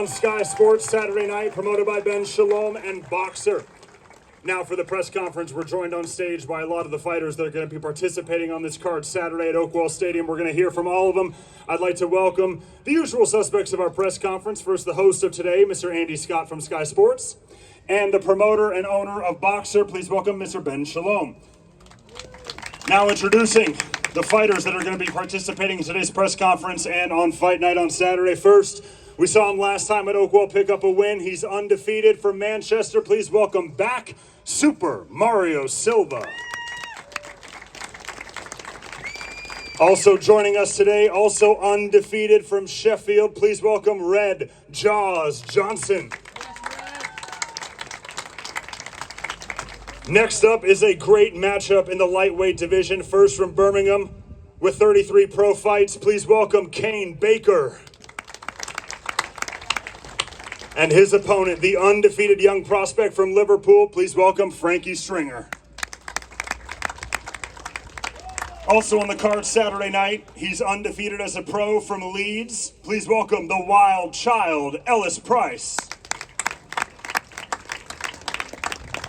on Sky Sports Saturday night, promoted by Ben Shalom and Boxer. Now for the press conference, we're joined on stage by a lot of the fighters that are going to be participating on this card Saturday at Oakwell Stadium. We're going to hear from all of them. I'd like to welcome the usual suspects of our press conference. First, the host of today, Mr. Andy Scott from Sky Sports, and the promoter and owner of Boxer. Please welcome Mr. Ben Shalom. Now introducing the fighters that are going to be participating in today's press conference and on Fight Night on Saturday. First, we saw him last time at Oakwell pick up a win. He's undefeated from Manchester. Please welcome back Super Mario Silva. Also joining us today, also undefeated from Sheffield. Please welcome Red Jaws Johnson. Next up is a great matchup in the lightweight division. First from Birmingham with 33 pro fights. Please welcome Kane Baker. And his opponent, the undefeated young prospect from Liverpool. Please welcome Frankie Stringer. Also on the card Saturday night, he's undefeated as a pro from Leeds. Please welcome the wild child, Ellis Price.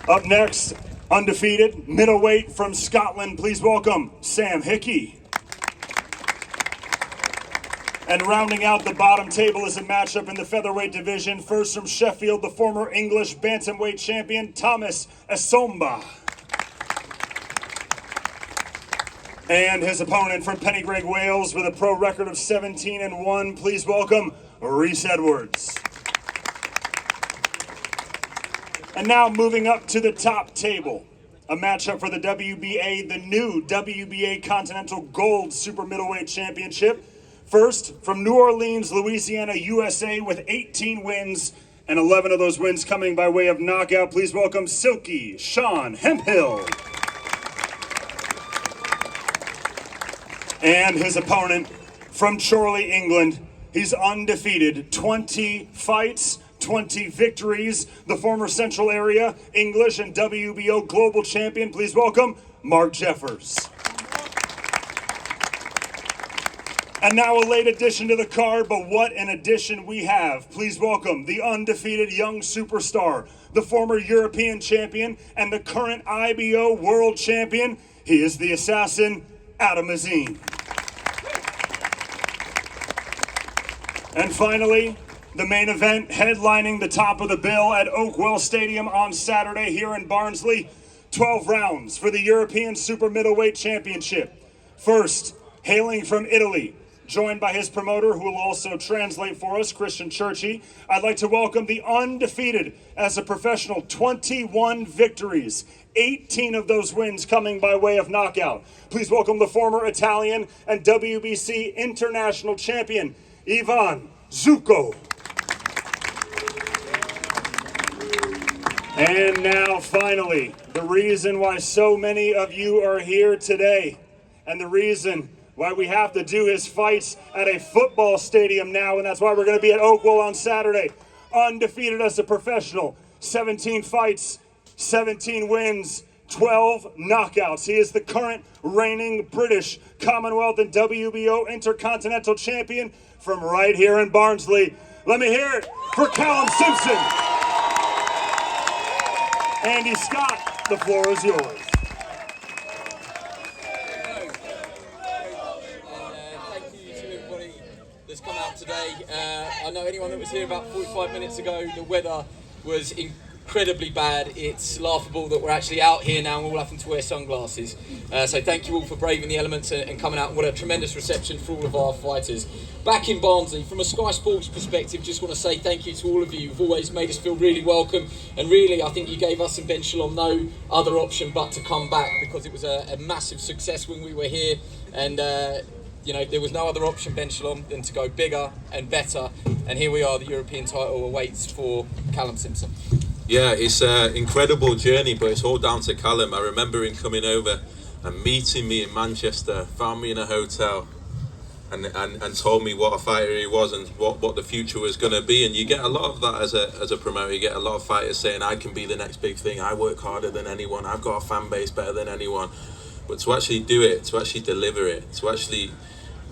Up next, undefeated, middleweight from Scotland. Please welcome Sam Hickey. And rounding out the bottom table is a matchup in the featherweight division. First from Sheffield, the former English bantamweight champion, Thomas Essomba. And his opponent from Pennygreg, Wales, with a pro record of 17-1. Please welcome Reese Edwards. And now moving up to the top table, a matchup for the WBA, the new WBA Continental Gold Super Middleweight Championship. First, from New Orleans, Louisiana, USA, with 18 wins, and 11 of those wins coming by way of knockout. Please welcome Silky Sean Hemphill. And his opponent from Chorley, England. He's undefeated, 20 fights, 20 victories. The former Central Area English and WBO Global Champion. Please welcome Mark Jeffers. And now a late addition to the card, but what an addition we have. Please welcome the undefeated young superstar, the former European champion and the current IBO world champion. He is the assassin, Adam Azine. And finally, the main event headlining the top of the bill at Oakwell Stadium on Saturday here in Barnsley. 12 rounds for the European Super Middleweight Championship. First, hailing from Italy, joined by his promoter, who will also translate for us, Christian Churchy. I'd like to welcome the undefeated as a professional, 21 victories, 18 of those wins coming by way of knockout. Please welcome the former Italian and WBC international champion, Ivan Zucco. And now, finally, the reason why so many of you are here today, and the reason why we have to do his fights at a football stadium now, and that's why we're going to be at Oakwell on Saturday. Undefeated as a professional, 17 fights, 17 wins, 12 knockouts. He is the current reigning British Commonwealth and WBO Intercontinental Champion from right here in Barnsley. Let me hear it for Callum Simpson. Andy Scott, the floor is yours. Come out today. I know anyone that was here about 45 minutes ago, the weather was incredibly bad. It's laughable that we're actually out here now and we're all having to wear sunglasses. So thank you all for braving the elements and coming out. What a tremendous reception for all of our fighters. Back in Barnsley, from a Sky Sports perspective, just want to say thank you to all of you. You've always made us feel really welcome, and really I think you gave us and Ben Shalom no other option but to come back, because it was a massive success when we were here, and you know, there was no other option, Ben Shalom, than to go bigger and better. And here we are, the European title awaits for Callum Simpson. Yeah, it's an incredible journey, but it's all down to Callum. I remember him coming over and meeting me in Manchester, found me in a hotel and told me what a fighter he was and what the future was going to be. And you get a lot of that as a promoter. You get a lot of fighters saying, I can be the next big thing, I work harder than anyone, I've got a fan base better than anyone. But to actually do it, to actually deliver it, to actually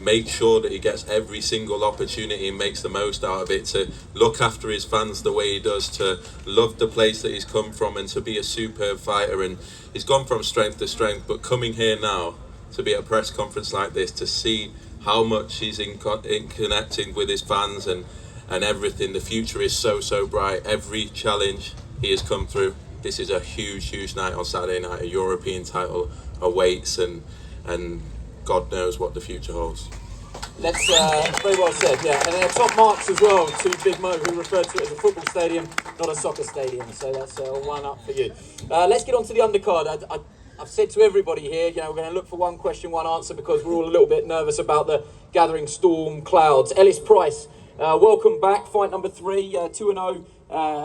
make sure that he gets every single opportunity and makes the most out of it, to look after his fans the way he does, to love the place that he's come from, and to be a superb fighter. And he's gone from strength to strength, but coming here now to be at a press conference like this, to see how much he's in connecting with his fans and everything, the future is so bright. Every challenge he has come through, this is a huge night on Saturday night. A European title awaits, and God knows what the future holds. That's very well said, yeah. And then top marks as well to Big Mo, who referred to it as a football stadium, not a soccer stadium. So that's one up for you. Let's get on to the undercard. I've said to everybody here, we're going to look for one question, one answer, because we're all a little bit nervous about the gathering storm clouds. Ellis Price, welcome back. Fight number 3, 2-0,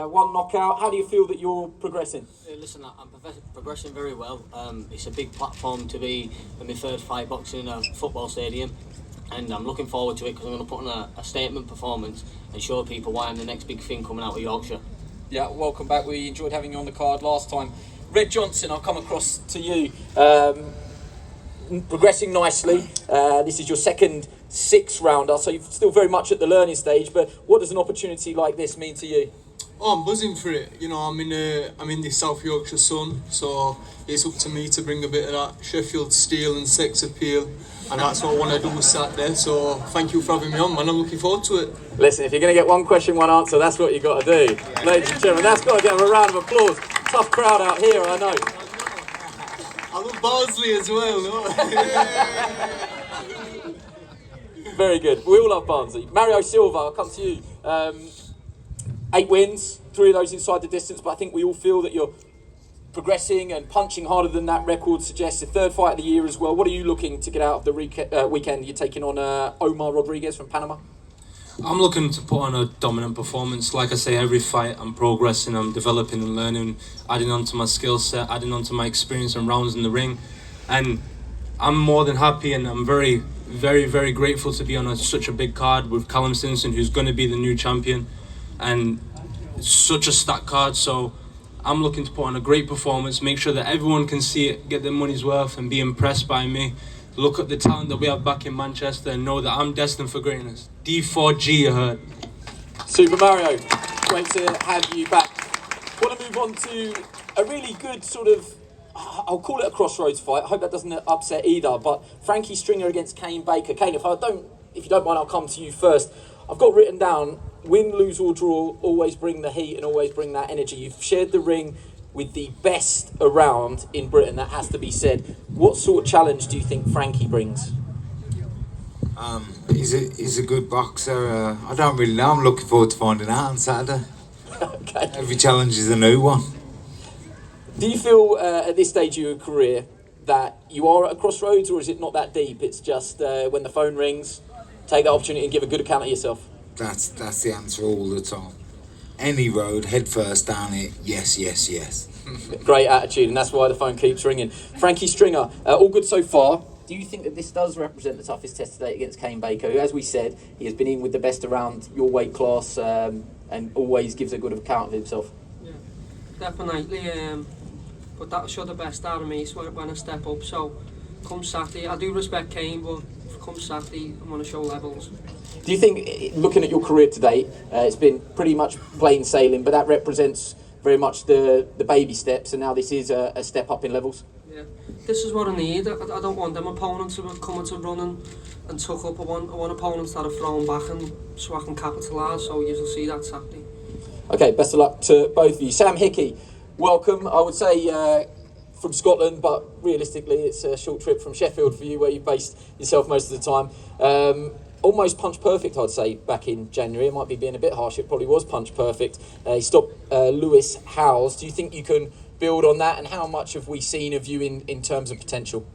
1 knockout. How do you feel that you're progressing? Listen, I'm progressing very well. It's a big platform to be in my third fight boxing in a football stadium, and I'm looking forward to it because I'm going to put on a statement performance and show people why I'm the next big thing coming out of Yorkshire. Yeah, welcome back. We enjoyed having you on the card last time. Red Johnson, I'll come across to you. Progressing nicely. This is your second 6-rounder, so you're still very much at the learning stage, but what does an opportunity like this mean to you? Oh, I'm buzzing for it. I'm in the South Yorkshire sun, so it's up to me to bring a bit of that Sheffield steel and sex appeal, and that's what I want to do Saturday. So thank you for having me on, man. I'm looking forward to it. Listen, if you're going to get one question, one answer, that's what you got to do. Ladies and gentlemen, that's got to get a round of applause. Tough crowd out here, I know. I love Barnsley as well, no? Very good. We all love Barnsley. Mario Silva, I'll come to you. 8 wins, 3 of those inside the distance, but I think we all feel that you're progressing and punching harder than that record suggests. The 3rd fight of the year as well. What are you looking to get out of the weekend? You're taking on Omar Rodriguez from Panama. I'm looking to put on a dominant performance. Like I say, every fight I'm progressing, I'm developing and learning, adding on to my skill set, adding on to my experience and rounds in the ring. And I'm more than happy, and I'm very grateful to be on such a big card with Callum Simpson, who's going to be the new champion. And it's such a stacked card, so I'm looking to put on a great performance, make sure that everyone can see it, get their money's worth and be impressed by me. Look at the talent that we have back in Manchester and know that I'm destined for greatness. D4G, you heard. Super Mario, great to have you back. Want to move on to a really good sort of, I'll call it a crossroads fight. I hope that doesn't upset either, but Frankie Stringer against Kane Baker. Kane, if you don't mind, I'll come to you first. I've got written down, win, lose or draw, always bring the heat and always bring that energy. You've shared the ring with the best around in Britain, that has to be said. What sort of challenge do you think Frankie brings? He's a good boxer. I don't really know. I'm looking forward to finding out on Saturday. Okay. Every challenge is a new one. Do you feel at this stage of your career that you are at a crossroads, or is it not that deep? It's just when the phone rings, take that opportunity and give a good account of yourself? That's the answer all the time. Any road, head first down it, yes. Great attitude, and that's why the phone keeps ringing. Frankie Stringer, all good so far. Do you think that this does represent the toughest test to date against Kane Baker, who, as we said, he has been in with the best around your weight class and always gives a good account of himself? Yeah, definitely. But that'll show the best out of me when I step up. So, come Saturday, I do respect Kane, but come Saturday, I want to show levels. Do you think, looking at your career to date, it's been pretty much plain sailing, but that represents very much the baby steps, and now this is a step up in levels? Yeah, this is what I need. I don't want them opponents who are coming to running and tuck up. I want opponents that are thrown back, and so I can capitalise. So you'll see that Saturday. Okay, best of luck to both of you. Sam Hickey, welcome. I would say from Scotland, but realistically it's a short trip from Sheffield for you, where you based yourself most of the time. Almost punch perfect, I'd say, back in January. It might be being a bit harsh, it probably was punch perfect. He stopped Lewis Howes. Do you think you can build on that, and how much have we seen of you in terms of potential?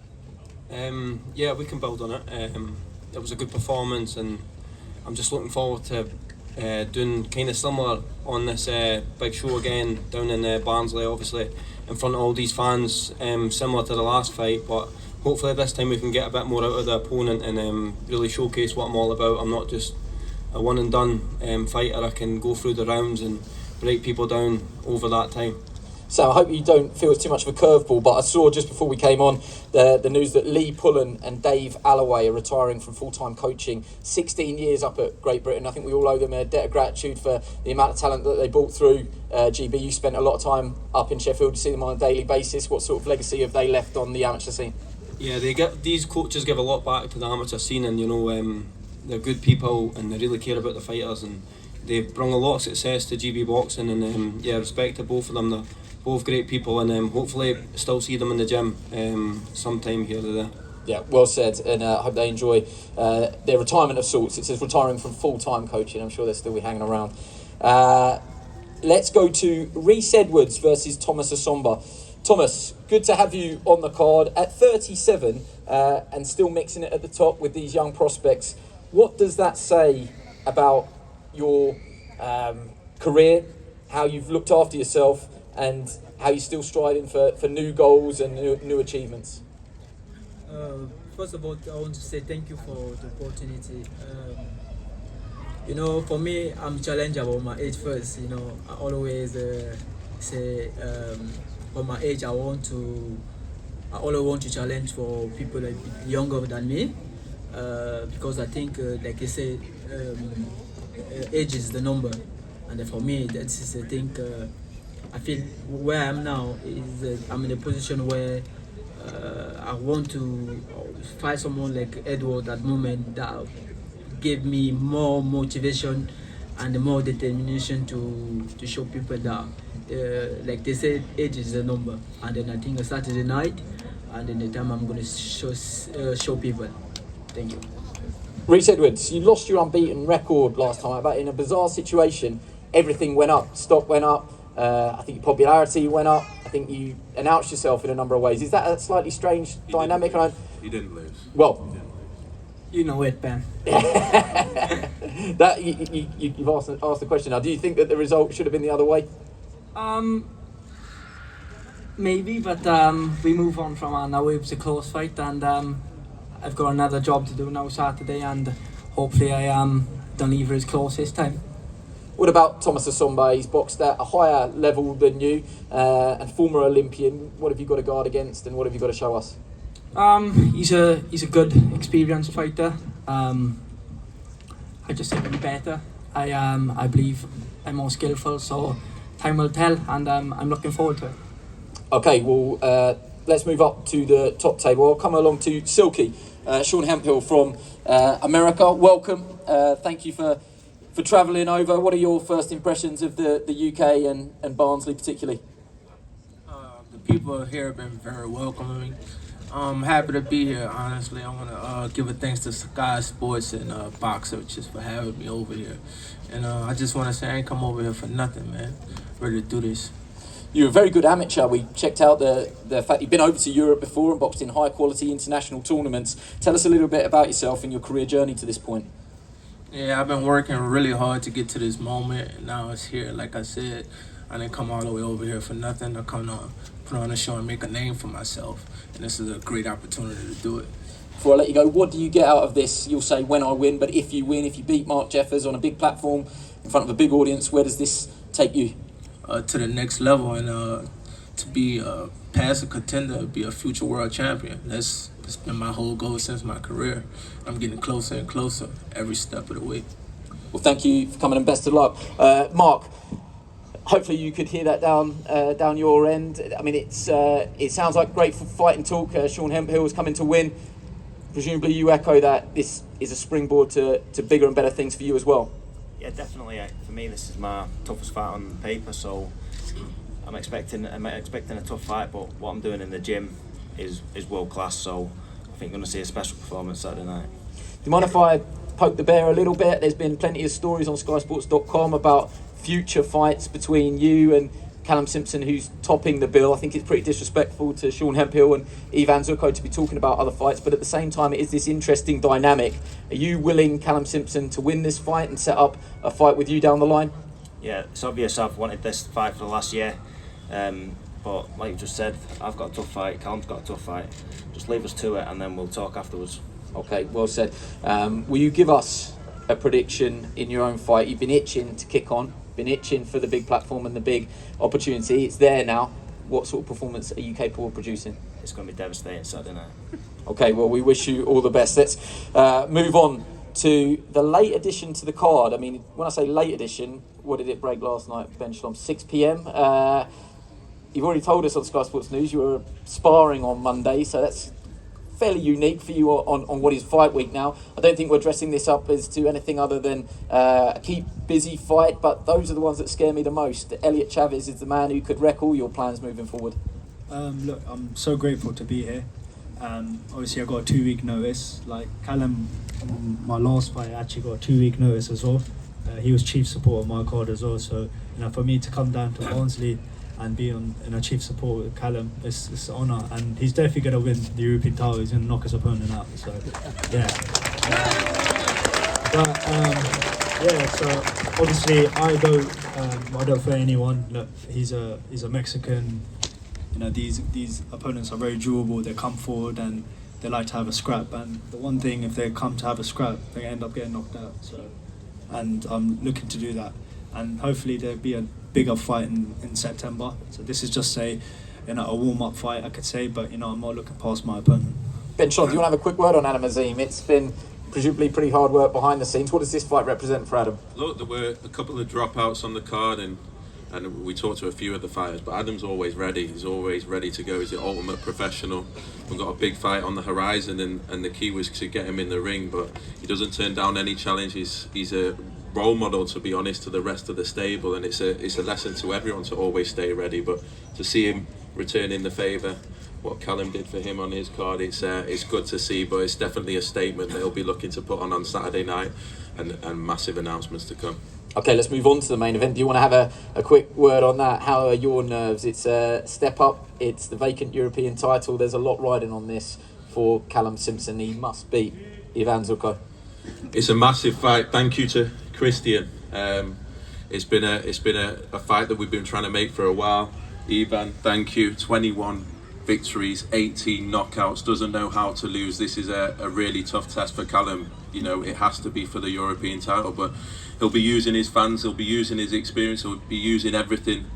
Yeah, we can build on it. It was a good performance, and I'm just looking forward to doing kind of similar on this big show again down in Barnsley, obviously in front of all these fans, similar to the last fight, but hopefully this time we can get a bit more out of the opponent and really showcase what I'm all about. I'm not just a one and done fighter. I can go through the rounds and break people down over that time. Sam, I hope you don't feel it's too much of a curveball, but I saw just before we came on the news that Lee Pullen and Dave Alloway are retiring from full-time coaching. 16 years up at Great Britain. I think we all owe them a debt of gratitude for the amount of talent that they brought through. GB, you spent a lot of time up in Sheffield. You see them on a daily basis. What sort of legacy have they left on the amateur scene? Yeah, these coaches give a lot back to the amateur scene, and they're good people and they really care about the fighters, and they've brought a lot of success to GB boxing, and respect to both of them. They're both great people, and hopefully still see them in the gym sometime here or there. Yeah, well said, and I hope they enjoy their retirement of sorts. It says retiring from full-time coaching. I'm sure they'll still be hanging around. Let's go to Rhys Edwards versus Thomas Asomba. Thomas, good to have you on the card at 37 and still mixing it at the top with these young prospects. What does that say about your career, how you've looked after yourself, and how you're still striving for new goals and new achievements? First of all, I want to say thank you for the opportunity. For me, I'm challenged about my age first. I always say for my age, I always want to challenge for people like younger than me, because I think, like you say, age is the number, and for me, that is the thing. I feel where I am now is I'm in a position where I want to find someone like Edward at the moment that gave me more motivation and more determination to show people that, like they said, age is a number. And then I think a Saturday night, and then the time I'm going to show people. Thank you. Rhys Edwards, you lost your unbeaten record last time, but in a bizarre situation, everything went up. Stock went up. I think your popularity went up. I think you announced yourself in a number of ways. Is that a slightly strange dynamic? You didn't lose. Well, you know it, Ben. That you've asked the question now. Do you think that the result should have been the other way? Maybe, but we move on from now. It was a close fight, and I've got another job to do now Saturday, and hopefully I don't leave it as close this time. What about Thomas Asomba? He's boxed at a higher level than you, and former Olympian. What have you got to guard against, and what have you got to show us? He's a good, experienced fighter. I just think to be better. I believe I'm more skillful, so time will tell, and I'm looking forward to it. Okay, well, let's move up to the top table. I'll come along to Silky, Sean Hemphill from America. Welcome. Thank you for travelling over. What are your first impressions of the UK and Barnsley particularly? The people here have been very welcoming. I'm happy to be here, honestly. I want to give a thanks to Sky Sports and Boxer just for having me over here. And I just want to say I ain't come over here for nothing, man. Ready to do this. You're a very good amateur. We checked out the fact you've been over to Europe before and boxed in high-quality international tournaments. Tell us a little bit about yourself and your career journey to this point. Yeah, I've been working really hard to get to this moment, and now it's here. Like I said, I didn't come all the way over here for nothing. I come to put on a show and make a name for myself, and this is a great opportunity to do it. Before I let you go, what do you get out of this? You'll say when I win, but if you win, if you beat Mark Jeffers on a big platform in front of a big audience, where does this take you? To the next level, and to be past a contender, be a future world champion. That's been my whole goal since my career. I'm getting closer and closer every step of the way. Well, thank you for coming and best of luck. Mark, hopefully you could hear that down your end. I mean, it sounds like great fight and talk. Sean Hemphill is coming to win. Presumably you echo that this is a springboard to bigger and better things for you as well. Yeah, definitely. For me, this is my toughest fight on paper, so I'm expecting a tough fight. But what I'm doing in the gym is world class. So I think I'm going to see a special performance Saturday night. Do you mind if I poke the bear a little bit? There's been plenty of stories on SkySports.com about future fights between you and Callum Simpson, who's topping the bill. I think it's pretty disrespectful to Sean Hemphill and Ivan Zucco to be talking about other fights, but at the same time it is this interesting dynamic. Are you willing, Callum Simpson, to win this fight and set up a fight with you down the line? Yeah, it's obvious I've wanted this fight for the last year, but like you just said, I've got a tough fight, Callum's got a tough fight. Just leave us to it and then we'll talk afterwards. Okay, well said. Will you give us a prediction in your own fight? You've been itching to kick on, been itching for the big platform and the big opportunity. It's there now. what sort of performance are you capable of producing? It's going to be devastating Saturday night. Okay, well, we wish you all the best. Let's move on to the late addition to the card. I mean, when I say late addition, what did it break last night, Ben Shalom? 6 p.m. You've already told us on Sky Sports News you were sparring on Monday, so that's fairly unique for you on what is fight week now. I don't think we're dressing this up as to anything other than a keep busy fight, but those are the ones that scare me the most. Elliot Chavez is the man who could wreck all your plans moving forward. Look, I'm so grateful to be here. Obviously, I got a 2-week notice. Like Callum, my last fight, I actually got a 2-week notice as well. He was chief support on my card as well. So, for me to come down to Barnsley and be on chief support with Callum, it's an honour. And he's definitely going to win the European title. He's going to knock his opponent out. So, yeah. So obviously I don't fear anyone. Look, he's a Mexican. These opponents are very durable. They come forward and they like to have a scrap. And the one thing, if they come to have a scrap, they end up getting knocked out. So, and I'm looking to do that. And hopefully there'll be a bigger fight in September. So this is just a warm-up fight, I could say. But I'm not looking past my opponent. Ben Sean, do you want to have a quick word on Adam Azim? It's been presumably pretty hard work behind the scenes. What does this fight represent for Adam? Look, there were a couple of dropouts on the card, and we talked to a few of the fighters, but Adam's always ready. He's always ready to go. He's the ultimate professional. We've got a big fight on the horizon, and the key was to get him in the ring, but he doesn't turn down any challenge. He's a role model, to be honest, to the rest of the stable, and it's a lesson to everyone to always stay ready. But to see him return in the favour, what Callum did for him on his card, it's good to see, but it's definitely a statement that he'll be looking to put on Saturday night, and massive announcements to come. Okay, let's move on to the main event. Do you want to have a quick word on that? How are your nerves? It's a step up. It's the vacant European title. There's a lot riding on this for Callum Simpson. He must beat Ivan Zucco. It's a massive fight. Thank you to Christian. It's been a fight that we've been trying to make for a while. Ivan, thank you. 21 victories, 18 knockouts. Doesn't know how to lose. This is a really tough test for Callum. It has to be for the European title, but he'll be using his fans, he'll be using his experience, he'll be using everything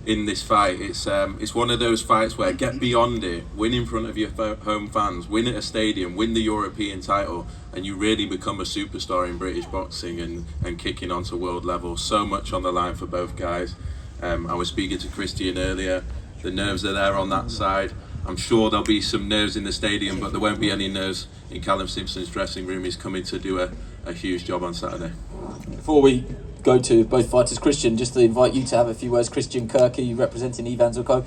in this fight. It's one of those fights where get beyond it, win in front of your home fans, win at a stadium, win the European title, and you really become a superstar in British boxing and kicking onto world level. So much on the line for both guys. I was speaking to Christian earlier. The nerves are there on that side. I'm sure there'll be some nerves in the stadium, but there won't be any nerves in Callum Simpson's dressing room. He's coming to do a huge job on Saturday. Before we go to both fighters, Christian, just to invite you to have a few words. Christian Kirky, representing Ivan Zucco.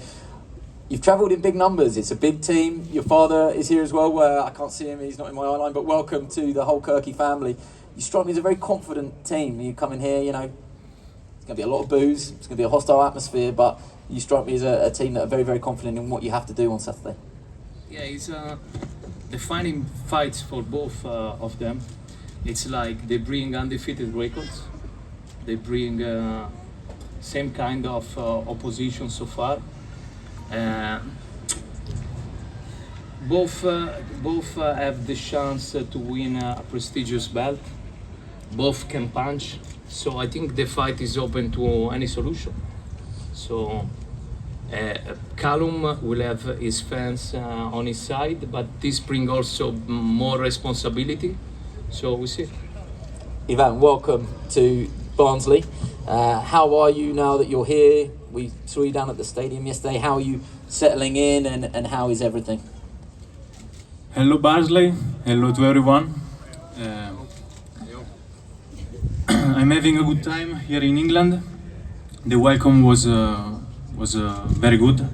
You've travelled in big numbers. It's a big team. Your father is here as well. I can't see him. He's not in my eye line, but welcome to the whole Kirky family. You strike me as a very confident team. You come in here, it's going to be a lot of booze. It's going to be a hostile atmosphere, but you strike me as a team that are very, very confident in what you have to do on Saturday. Yeah, it's defining fights for both of them. It's like they bring undefeated records. They bring same kind of opposition so far. Both have the chance to win a prestigious belt. Both can punch. So I think the fight is open to any solution. So Callum will have his fans on his side, but this brings also more responsibility. So we see. Ivan, welcome to Barnsley. How are you now that you're here? We saw you down at the stadium yesterday. How are you settling in, and how is everything? Hello Barnsley, hello to everyone. I'm having a good time here in England. The welcome was very good,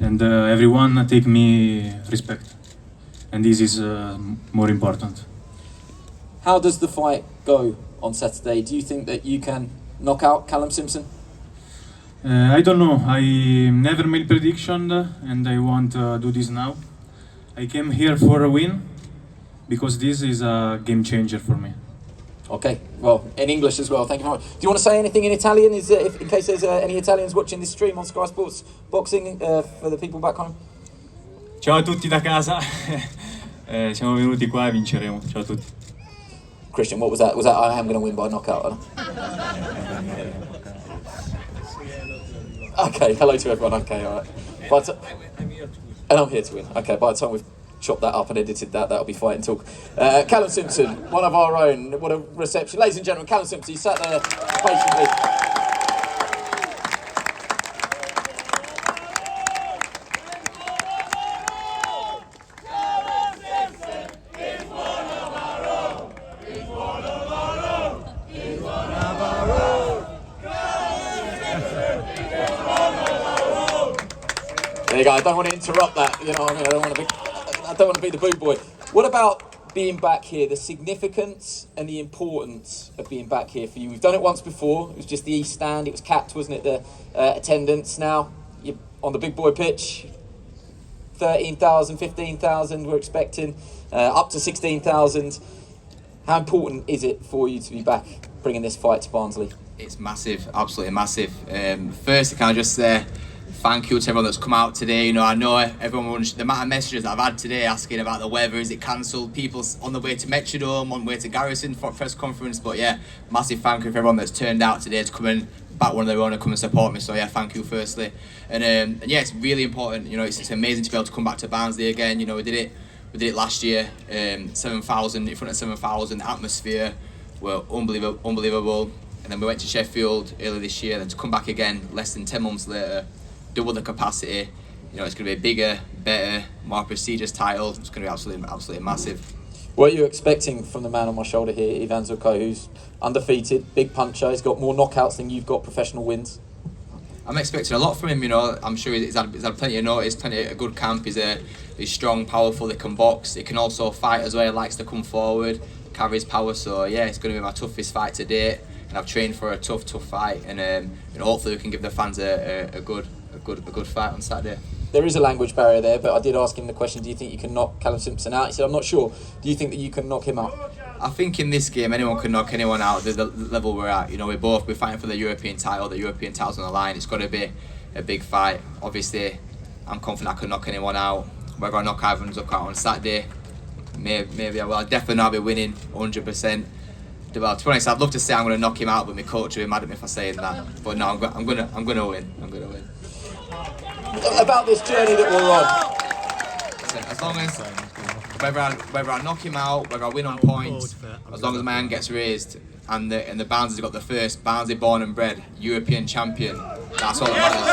and everyone take me respect, and this is more important. How does the fight go on Saturday? Do you think that you can knock out Callum Simpson? I don't know. I never made prediction, and I want to do this now. I came here for a win because this is a game changer for me. Okay, well, in English as well, thank you very much. Do you want to say anything in Italian, in case there's any Italians watching this stream on Sky Sports Boxing for the people back home? Ciao a tutti da casa, siamo venuti qua e vinceremo. Ciao a tutti. Christian, what was that? Was that I am going to win by knockout? Okay, hello to everyone, okay, alright. And I'm here to win. Okay, by the time we've chopped that up and edited that, that'll be fighting talk. Callum Simpson, one of our own. What a reception. Ladies and gentlemen, Callum Simpson, he sat there patiently. There you go. I don't want to interrupt that. You know what I mean? I don't want to be the boo boy. What about being back here? The significance and the importance of being back here for you. We've done it once before. It was just the East Stand. It was capped, wasn't it? The attendance. Now you're on the big boy pitch. 13,000, 15,000. We're expecting up to 16,000. How important is it for you to be back, bringing this fight to Barnsley? It's massive, absolutely massive. Firstly, can I just say thank you to everyone that's come out today. You know, I know everyone, the amount of messages that I've had today asking about the weather, is it cancelled? People on the way to Metrodome, on the way to Garrison for a press conference. But yeah, massive thank you for everyone that's turned out today to come and back one of their own and come and support me. So yeah, thank you firstly. And yeah, it's really important. You know, it's amazing to be able to come back to Barnsley again. You know, we did it last year, 7,000 in front of 7,000. The atmosphere were unbelievable. And then we went to Sheffield earlier this year, and to come back again less than 10 months later, double the capacity. You know, it's going to be a bigger, better, more prestigious title. It's going to be absolutely massive. What are you expecting from the man on my shoulder here, Ivan Zucco, who's undefeated, big puncher? He's got more knockouts than you've got professional wins. I'm expecting a lot from him. You know, I'm sure he's had plenty of notice, plenty of good camp. He's strong, powerful. He can box. He can also fight as well. He likes to come forward, carry his power. So yeah, it's going to be my toughest fight to date. And I've trained for a tough fight, and hopefully we can give the fans a good fight on Saturday. There is a language barrier there, but I did ask him the question: do you think you can knock Callum Simpson out? He said, "I'm not sure." Do you think that you can knock him out? I think in this game anyone can knock anyone out. The level we're at, you know, we're fighting for the European title. The European title's on the line. It's got to be a big fight. Obviously, I'm confident I can knock anyone out. Whether I knock Ivan Zucco out on Saturday, maybe I will. I'll definitely not be winning 100%. Well, to be honest, I'd love to say I'm going to knock him out, but my coach will be mad at me for saying that. But no, I'm going to win. I'm going to win. About this journey that we're on. Listen, as long as whether I knock him out, whether I win on points, as long as my hand gets raised, and the Barnsley's got the first Barnsley born and bred European champion, that's all that matters.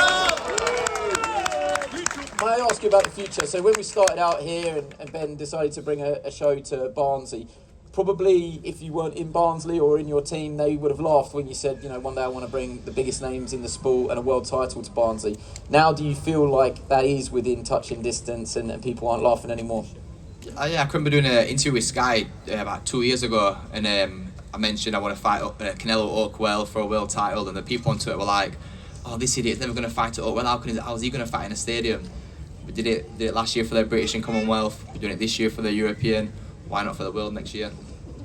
May I ask you about the future? So when we started out here and Ben decided to bring a show to Barnsley, probably if you weren't in Barnsley or in your team, they would have laughed when you said, you know, one day I want to bring the biggest names in the sport and a world title to Barnsley. Now do you feel like that is within touching distance and people aren't laughing anymore? Yeah, I couldn't be doing an interview with Sky about 2 years ago, and I mentioned I want to fight Canelo Oakwell for a world title, and the people on Twitter were like, "Oh, this idiot's never going to fight at Oakwell. How is he going to fight in a stadium?" We did it last year for the British and Commonwealth. We're doing it this year for the European. Why not for the world next year?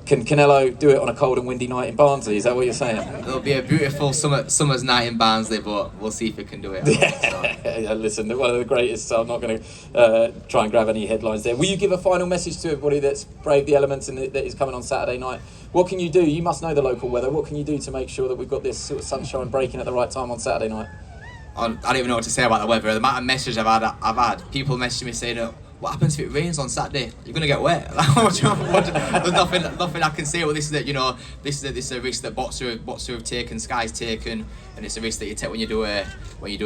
Can Canelo do it on a cold and windy night in Barnsley? Is that what you're saying? It'll be a beautiful summer's night in Barnsley, but we'll see if he can do it. Yeah, listen, one of the greatest, so I'm not going to try and grab any headlines there. Will you give a final message to everybody that's braved the elements and that is coming on Saturday night? What can you do? You must know the local weather. What can you do to make sure that we've got this sort of sunshine breaking at the right time on Saturday night? I don't even know what to say about the weather. The amount of messages I've had, people messaging me saying, "What happens if it rains on Saturday? You're gonna get wet." There's nothing I can say. Well, this is a risk that Boxer have taken, Sky's taken, and it's a risk that you take when you do a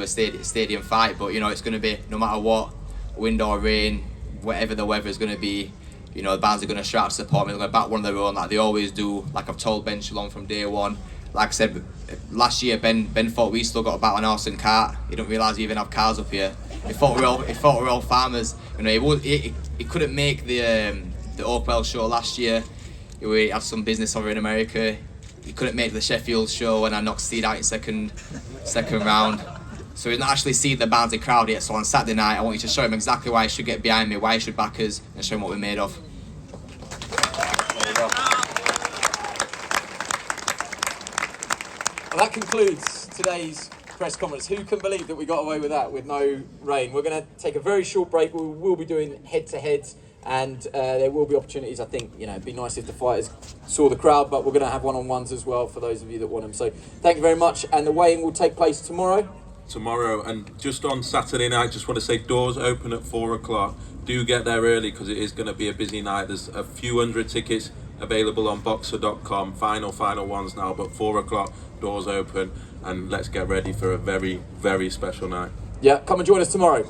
stadium fight. But you know, it's gonna be, no matter what, wind or rain, whatever the weather is gonna be. You know, the bands are gonna shout to support me. They're gonna back one of their own, like they always do. Like I've told Ben Shalom from day one. Like I said, last year Ben thought we still got about an horse and cart. He didn't realise we even have cars up here. He thought we're all farmers. You know, he couldn't make the Oakwell show last year. He had some business over in America. He couldn't make the Sheffield show when I knocked Steed out in second round. So he's not actually seen the Barnsley crowd yet. So on Saturday night, I want you to show him exactly why he should get behind me, why he should back us, and show him what we're made of. Well, that concludes today's press conference. Who can believe that we got away with that with no rain? We're going to take a very short break. We'll be doing head-to-heads, and there will be opportunities. I think, you know, it'd be nice if the fighters saw the crowd, but we're going to have one-on-ones as well for those of you that want them. So thank you very much, and the weigh-in will take place tomorrow. tomorrow. And just on Saturday night, just want to say doors open at 4 o'clock. Do get there early because it is going to be a busy night. There's a few hundred tickets available on boxer.com. Final ones now, but 4 o'clock, doors open, and let's get ready for a very, very special night. Yeah, come and join us tomorrow.